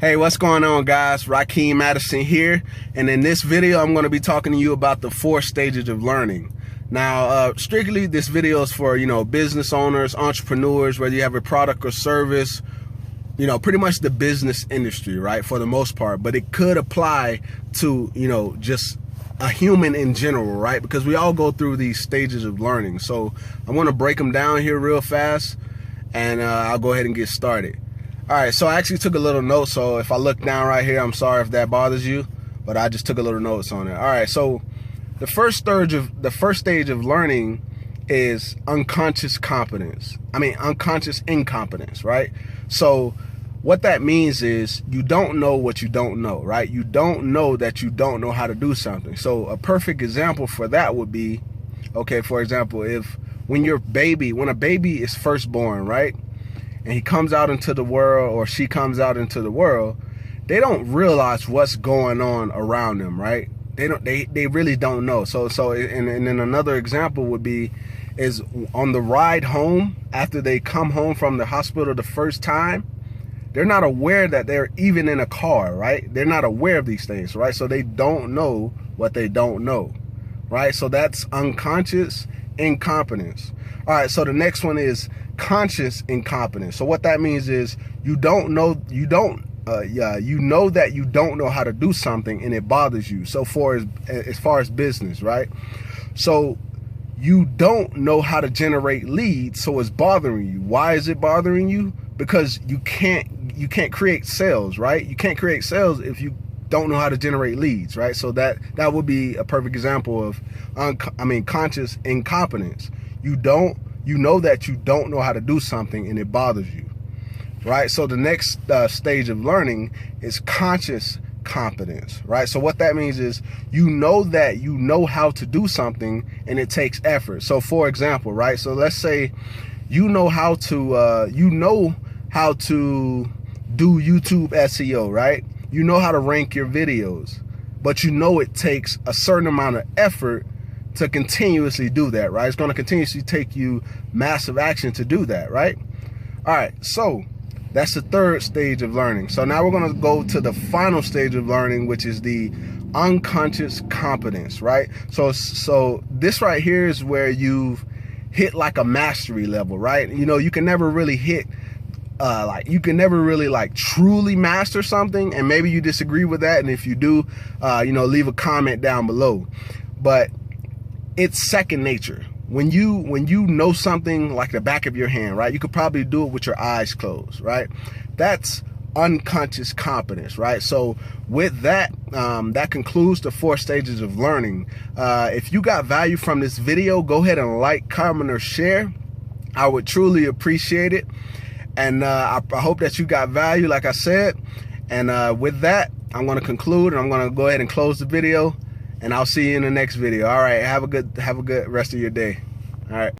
Hey, what's going on, guys? Rakeem Madison here, and in this video I'm going to be talking to you about the 4 stages of learning. Now, strictly this video is for, business owners, entrepreneurs, whether you have a product or service, pretty much the business industry, right, for the most part, but it could apply to, just a human in general, right, because we all go through these stages of learning. So I want to break them down here real fast, and I'll go ahead and get started. All right, so I actually took a little note, so if I look down right here, I'm sorry if that bothers you, but I just took a little notes on it. All right, so the first stage of learning is unconscious incompetence, right? So what that means is you don't know what you don't know, right? You don't know that you don't know how to do something. So a perfect example for that would be, okay, for example, when a baby is first born, right? And he comes out into the world, or she comes out into the world, they don't realize what's going on around them, right? They really don't know. So and then another example would be is on the ride home, after they come home from the hospital the first time, they're not aware that they're even in a car, right? They're not aware of these things, right? So they don't know what they don't know, right? So that's unconscious incompetence. All right, so the next one is conscious incompetence. So what that means is you know that you don't know how to do something and it bothers you. So as far as business, right? So you don't know how to generate leads, so it's bothering you. Why is it bothering you? Because you can't create sales, right? You can't create sales if you don't know how to generate leads, right? So that would be a perfect example of conscious incompetence. You know that you don't know how to do something and it bothers you, right? So the next stage of learning is conscious competence, right? So what that means is you know that you know how to do something and it takes effort. So for example, right? So let's say you know how to do YouTube SEO, right? You know how to rank your videos, but it takes a certain amount of effort to continuously do that, right? It's going to continuously take you massive action to do that, right? All right, so that's the 3rd stage of learning. So now we're going to go to the final stage of learning, which is the unconscious competence, right? So this right here is where you've hit like a mastery level, right? You can never really hit truly master something, and maybe you disagree with that, and if you do, leave a comment down below. But it's second nature. When you know something like the back of your hand, right? You could probably do it with your eyes closed, right? That's unconscious competence, right? So with that, that concludes the 4 stages of learning. If you got value from this video, go ahead and like, comment, or share. I would truly appreciate it. And I hope that you got value, like I said. And with that, I'm going to conclude, and I'm going to go ahead and close the video. And I'll see you in the next video. All right, have a good rest of your day. All right.